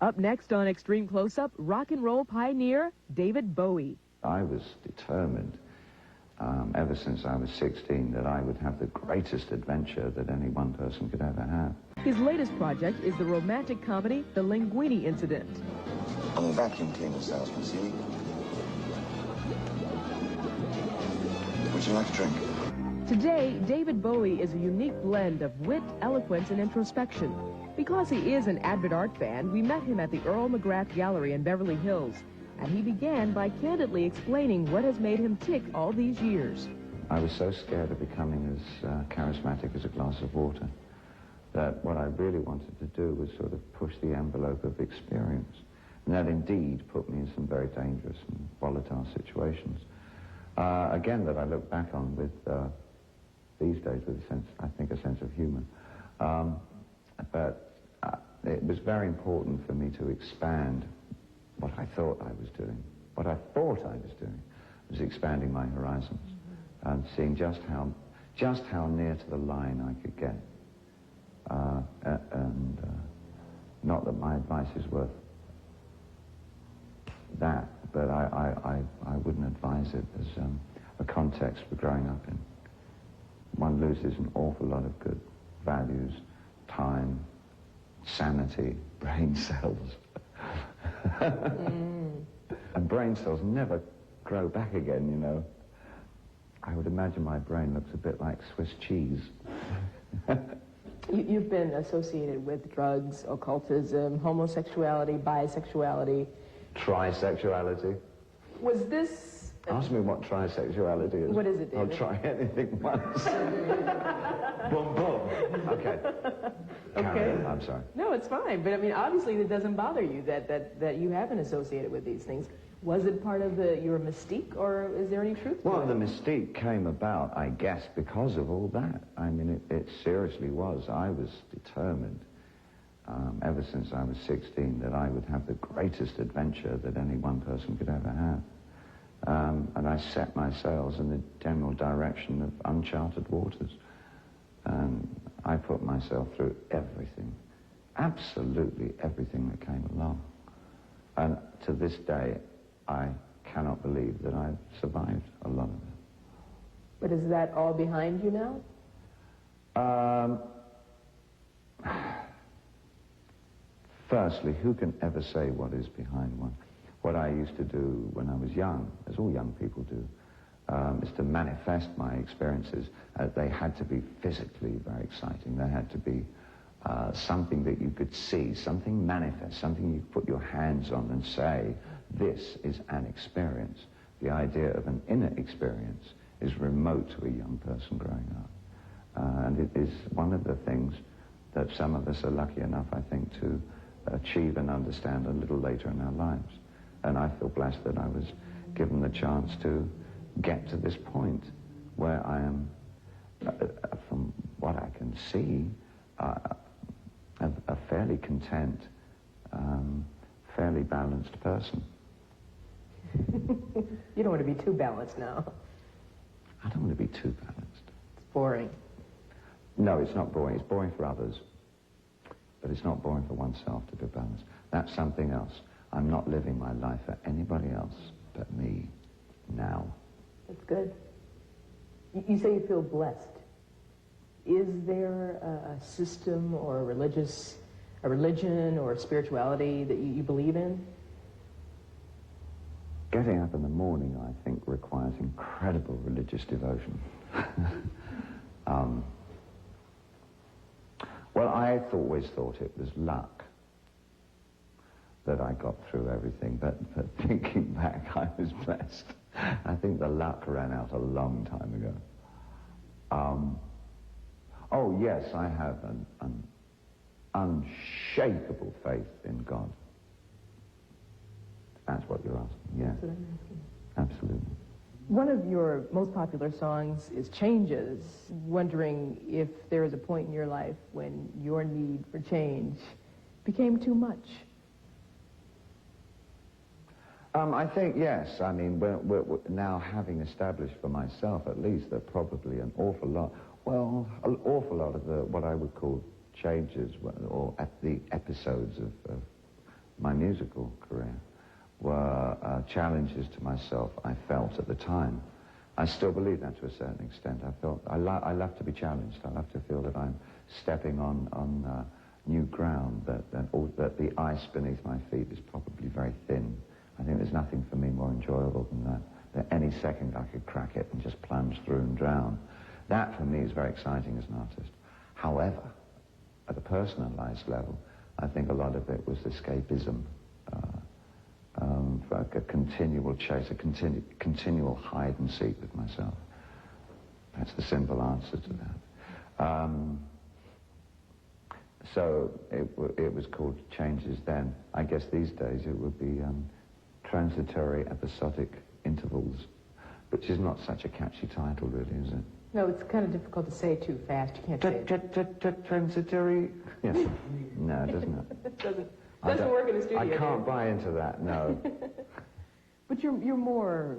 Up next on Extreme Close-Up, rock and roll pioneer David Bowie. I was determined ever since I was 16 that I would have the greatest adventure that any one person could ever have. His latest project is the romantic comedy The Linguini Incident. I'm a vacuum cleaner salesman, see? Would you like a drink? Today, David Bowie is a unique blend of wit, eloquence, and introspection. Because he is an avid art fan, we met him at the Earl McGrath Gallery in Beverly Hills, and he began by candidly explaining what has made him tick all these years. I was so scared of becoming as charismatic as a glass of water that what I really wanted to do was sort of push the envelope of experience. And that indeed put me in some very dangerous and volatile situations. Again, that I look back on with, these days, with a sense, I think, a sense of humor. But it was very important for me to expand what I thought I was doing. What I thought I was doing was expanding my horizons and seeing just how near to the line I could get. Not that my advice is worth that, but I wouldn't advise it as a context for growing up in. One loses an awful lot of good values, time, sanity, brain cells. And brain cells never grow back again, you know. I would imagine my brain looks a bit like Swiss cheese. You've been associated with drugs, occultism, homosexuality, bisexuality. Trisexuality. Was this... Ask me what trisexuality is. What is it, David? I'll try anything once. Boom, boom. Okay. Karen, I'm sorry. No, it's fine. But, I mean, obviously it doesn't bother you that you haven't associated with these things. Was it part of your mystique, or is there any truth to it? Well, the mystique came about, I guess, because of all that. I mean, it seriously was. I was determined, ever since I was 16, that I would have the greatest adventure that any one person could ever have. And I set my sails in the general direction of uncharted waters. And I put myself through everything, absolutely everything that came along. And to this day, I cannot believe that I've survived a lot of it. But is that all behind you now? Firstly, who can ever say what is behind one? What I used to do when I was young, as all young people do, is to manifest my experiences. They had to be physically very exciting. They had to be something that you could see, something manifest, something you could put your hands on and say, this is an experience. The idea of an inner experience is remote to a young person growing up. And it is one of the things that some of us are lucky enough, I think, to achieve and understand a little later in our lives. And I feel blessed that I was given the chance to get to this point where I am, from what I can see, a fairly content, fairly balanced person. You don't want to be too balanced now. I don't want to be too balanced. It's boring. No, it's not boring. It's boring for others. But it's not boring for oneself to be balanced. That's something else. I'm not living my life for anybody else but me now. That's good. You say you feel blessed. Is there a system or a religion or spirituality that you believe in? Getting up in the morning, I think, requires incredible religious devotion. Well, I always thought it was luck that I got through everything, but thinking back, I was blessed. I think the luck ran out a long time ago. Oh, yes, I have an unshakable faith in God. That's what you're asking, yes. That's what I'm asking. Absolutely. One of your most popular songs is Changes, wondering if there was a point in your life when your need for change became too much. I think, yes. I mean, we're now having established for myself, at least, that probably an awful lot of what I would call changes, or the episodes of my musical career were challenges to myself I felt at the time. I still believe that to a certain extent. I love to be challenged. I love to feel that I'm stepping on new ground, that the ice beneath my feet is probably very thin. I think there's nothing for me more enjoyable than that any second I could crack it and just plunge through and drown. That for me is very exciting as an artist. However, at a personalized level, I think a lot of it was escapism, like a continual chase, a continual hide and seek with myself. That's the simple answer to that. So it was called Changes then. I guess these days it would be transitory, episodic intervals, which is not such a catchy title, really, is it? No, it's kind of difficult to say too fast. You can't say it. Transitory? Yes. No, doesn't it? It doesn't work in the studio. I can't buy into that, no. But you're more,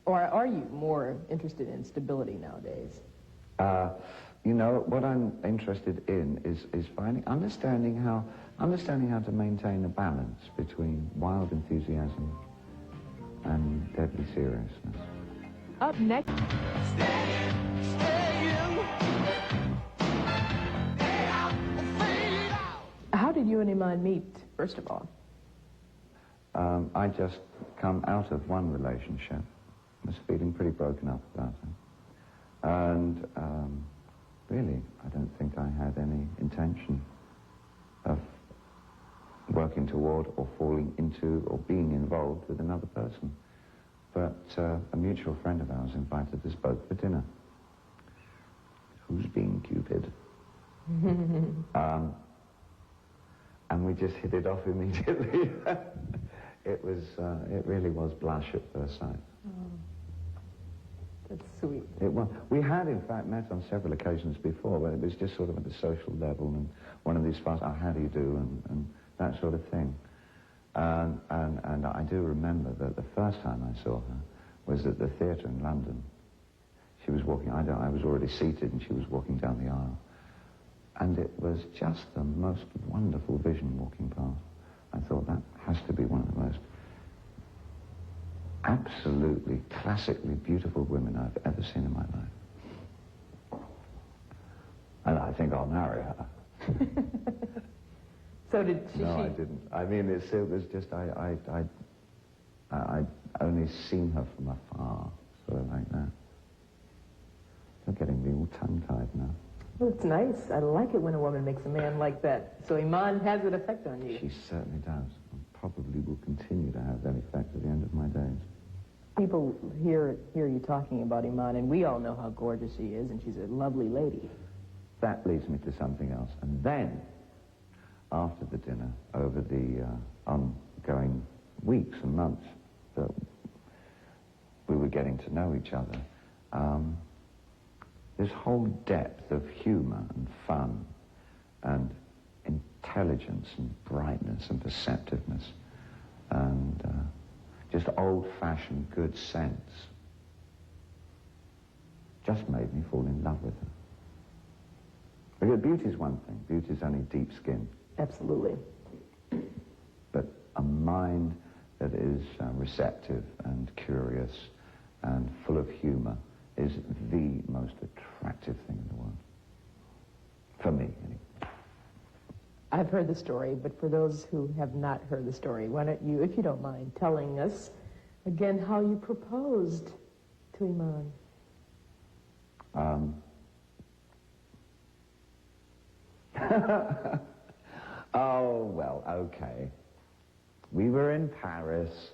or are you more interested in stability nowadays? You know, what I'm interested in is understanding how to maintain a balance between wild enthusiasm and deadly seriousness. Up next... How did you and Iman meet, first of all? I just come out of one relationship. I was feeling pretty broken up about it. And really, I don't think I had any intention of working toward or falling into or being involved with another person. But a mutual friend of ours invited us both for dinner. Who's being Cupid? And we just hit it off immediately. It really was blush at first sight. Oh, that's sweet. It was. We had, in fact, met on several occasions before, but it was just sort of at the social level and one of these fast, how do you do, and that sort of thing. And I do remember that the first time I saw her was at the theatre in London. She was walking, I was already seated and she was walking down the aisle. And it was just the most wonderful vision walking past. I thought that has to be one of the most absolutely classically beautiful women I've ever seen in my life. And I think I'll marry her. So did she... No, I didn't. I mean, it was just, I'd only seen her from afar, sort of like that. You're getting me all tongue-tied now. Well, it's nice. I like it when a woman makes a man like that. So Iman has an effect on you. She certainly does, and probably will continue to have that effect at the end of my days. People hear you talking about Iman, and we all know how gorgeous she is, and she's a lovely lady. That leads me to something else. And then, after the dinner, over the ongoing weeks and months that we were getting to know each other, this whole depth of humor and fun and intelligence and brightness and perceptiveness and just old-fashioned good sense just made me fall in love with her. Because beauty's one thing. Beauty's only deep skin. Absolutely. But a mind that is receptive and curious and full of humor is the most attractive thing in the world. For me, anyway. I've heard the story, but for those who have not heard the story, why don't you, if you don't mind, telling us again how you proposed to Iman? Oh, well, okay. We were in Paris,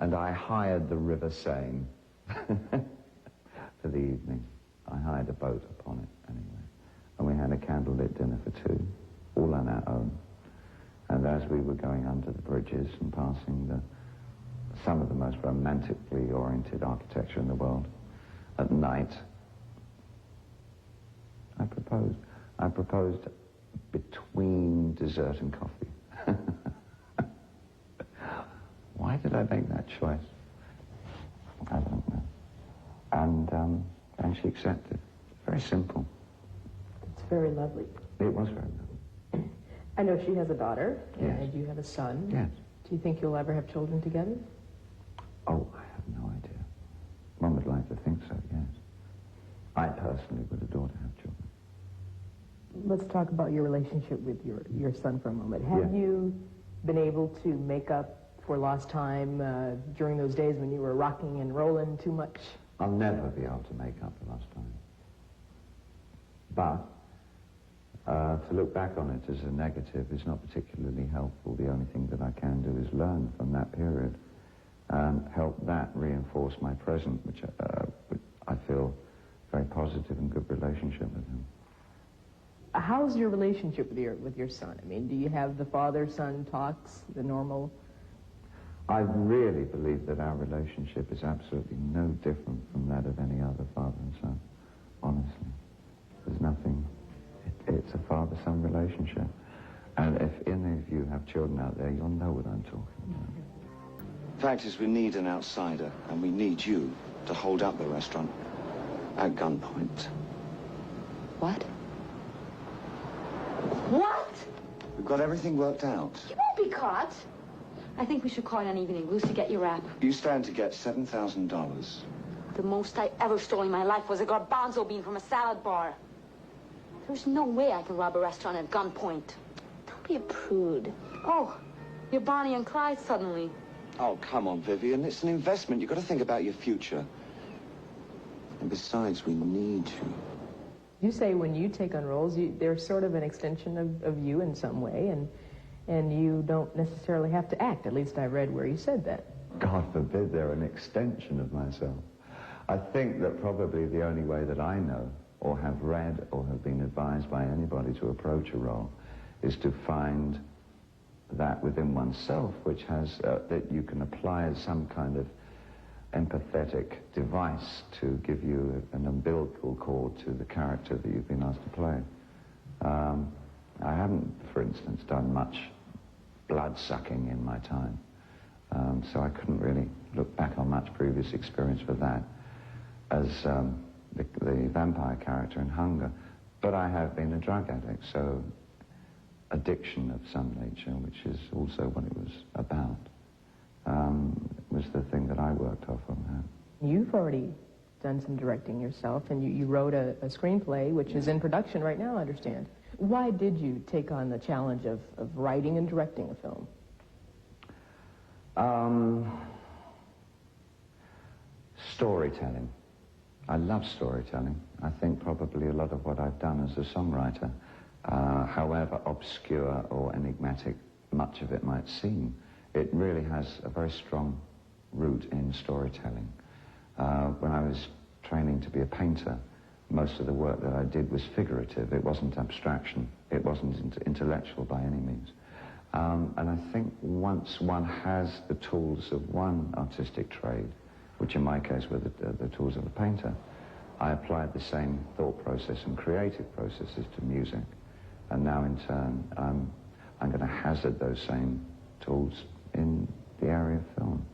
and I hired the River Seine for the evening. I hired a boat upon it, anyway. And we had a candlelit dinner for two, all on our own. And as we were going under the bridges and passing some of the most romantically oriented architecture in the world, at night, I proposed. I proposed between dessert and coffee. Why did I make that choice? I don't know. And she accepted. Very simple. It's very lovely. It was very lovely. I know she has a daughter, Yes. and you have a son. Yes. Do you think you'll ever have children together? Oh, I have no idea. One would like to think so, yes. I personally would adore to have children. Let's talk about your relationship with your son for a moment. Have Yeah. you been able to make up for lost time during those days when you were rocking and rolling too much? I'll never be able to make up for lost time. But to look back on it as a negative is not particularly helpful. The only thing that I can do is learn from that period and help that reinforce my present, which I feel very positive and good relationship with him. How's your relationship with your son? I mean, do you have the father-son talks, the normal? I really believe that our relationship is absolutely no different from that of any other father and son, honestly. There's nothing, it's a father-son relationship. And if any of you have children out there, you'll know what I'm talking about. Fact is, we need an outsider, and we need you to hold up the restaurant at gunpoint. What? What? We've got everything worked out. You won't be caught. I think we should call it an evening loose to get your rap. You stand to get $7,000. The most I ever stole in my life was a garbanzo bean from a salad bar. There's no way I can rob a restaurant at gunpoint. Don't be a prude. Oh, you're Bonnie and Clyde suddenly. Oh, come on, Vivian. It's an investment. You've got to think about your future. And besides, we need you. You say when you take on roles, they're sort of an extension of you in some way, and you don't necessarily have to act. At least I read where you said that. God forbid they're an extension of myself. I think that probably the only way that I know or have read or have been advised by anybody to approach a role is to find that within oneself, which has, that you can apply as some kind of empathetic device to give you an umbilical cord to the character that you've been asked to play. I haven't, for instance, done much blood-sucking in my time, so I couldn't really look back on much previous experience with that as the vampire character in Hunger. But I have been a drug addict, so addiction of some nature, which is also what it was about, was the thing that I worked off of that. You've already done some directing yourself, and you wrote a screenplay, which is in production right now, I understand. Why did you take on the challenge of writing and directing a film? Storytelling. I love storytelling. I think probably a lot of what I've done as a songwriter, however obscure or enigmatic much of it might seem, it really has a very strong root in storytelling. When I was training to be a painter, most of the work that I did was figurative. It wasn't abstraction. It wasn't intellectual by any means. And I think once one has the tools of one artistic trade, which in my case were the tools of a painter, I applied the same thought process and creative processes to music. And now in turn, I'm going to hazard those same tools in the area of film.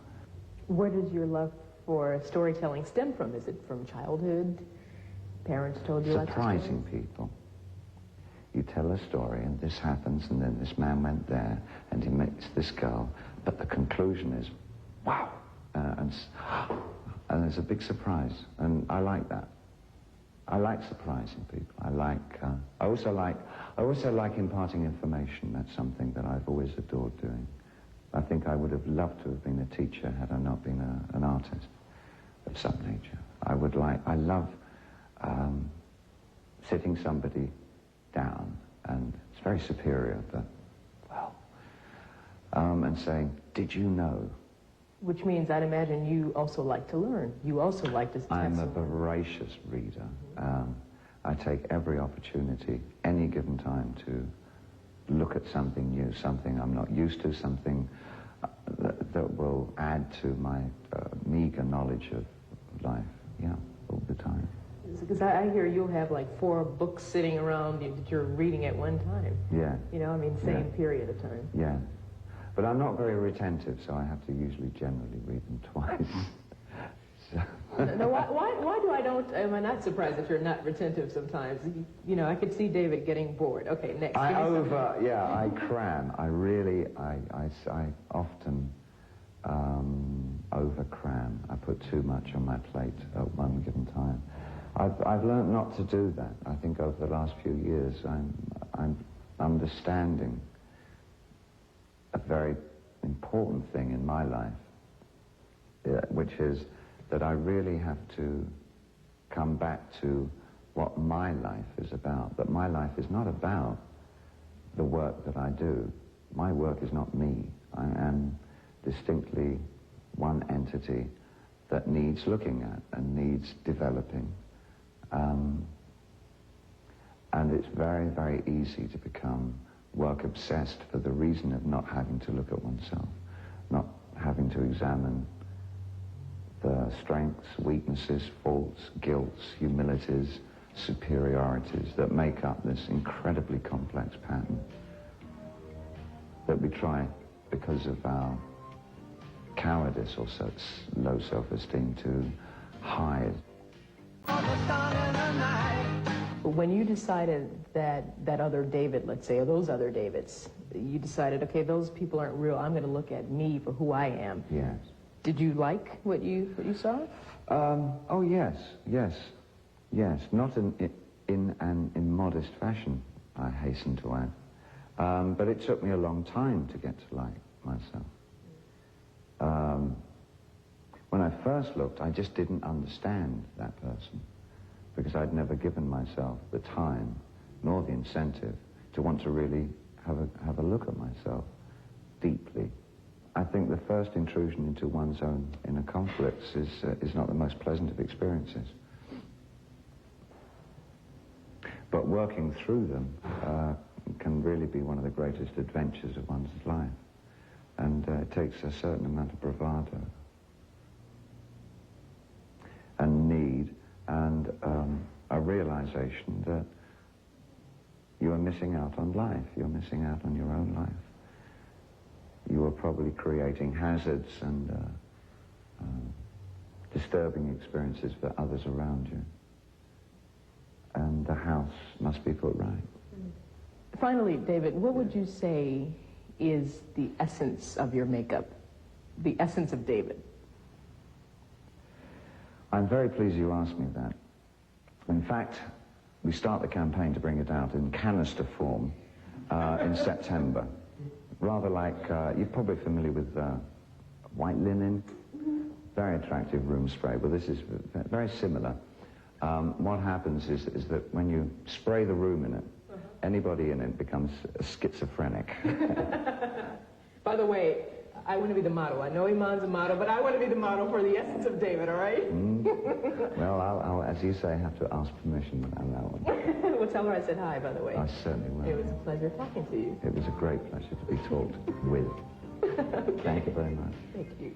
Where does your love for storytelling stem from? Is it from childhood? Parents told you lots of stories? Surprising people. You tell a story and this happens and then this man went there and he meets this girl, but the conclusion is, wow, and there's a big surprise, and I like that. I like surprising people. I also like imparting information. That's something that I've always adored doing. I think I would have loved to have been a teacher had I not been an artist of some nature. I love sitting somebody down, and it's very superior, but, well, and saying, did you know? Which means I'd imagine you also like to learn. You also like to... I'm a voracious reader. I take every opportunity, any given time, to look at something new, something I'm not used to, something that will add to my meager knowledge of life, yeah, all the time. Because I hear you'll have like 4 books sitting around that you're reading at one time. Yeah. You know, I mean, same period of time. Yeah. But I'm not very retentive, so I have to usually generally read them twice. No, why do I don't, am I not surprised that you're not retentive sometimes? You know, I could see David getting bored. Okay, next. I cram. I really, I often over cram. I put too much on my plate at one given time. I've learned not to do that. I think over the last few years I'm understanding a very important thing in my life, which is that I really have to come back to what my life is about, that my life is not about the work that I do. My work is not me. I am distinctly one entity that needs looking at and needs developing. And it's very, very easy to become work-obsessed for the reason of not having to look at oneself, not having to examine the strengths, weaknesses, faults, guilts, humilities, superiorities that make up this incredibly complex pattern that we try, because of our cowardice or such low self-esteem, to hide. When you decided that other David, let's say, or those other Davids, you decided, okay, those people aren't real, I'm going to look at me for who I am. Yes. Did you like what you saw? Oh, yes. Not in modest fashion, I hasten to add. But it took me a long time to get to like myself. When I first looked, I just didn't understand that person, because I'd never given myself the time nor the incentive to want to really have a look at myself deeply. I think the first intrusion into one's own inner conflicts is not the most pleasant of experiences. But working through them can really be one of the greatest adventures of one's life. And it takes a certain amount of bravado and need and a realization that you are missing out on life. You're missing out on your own life. You are probably creating hazards and disturbing experiences for others around you. And the house must be put right. Finally, David, what would you say is the essence of your makeup? The essence of David? I'm very pleased you asked me that. In fact, we start the campaign to bring it out in canister form in September. Rather like, you're probably familiar with white linen, very attractive room spray. Well, this is very similar. What happens is that when you spray the room in it, anybody in it becomes a schizophrenic. By the way, I want to be the model. I know Iman's a model, but I want to be the model for the essence of David, all right? Well, I'll, as you say, have to ask permission on that one. Well, tell her I said hi, by the way. I certainly will. It was a pleasure talking to you. It was a great pleasure to be talked with. Okay. Thank you very much. Thank you.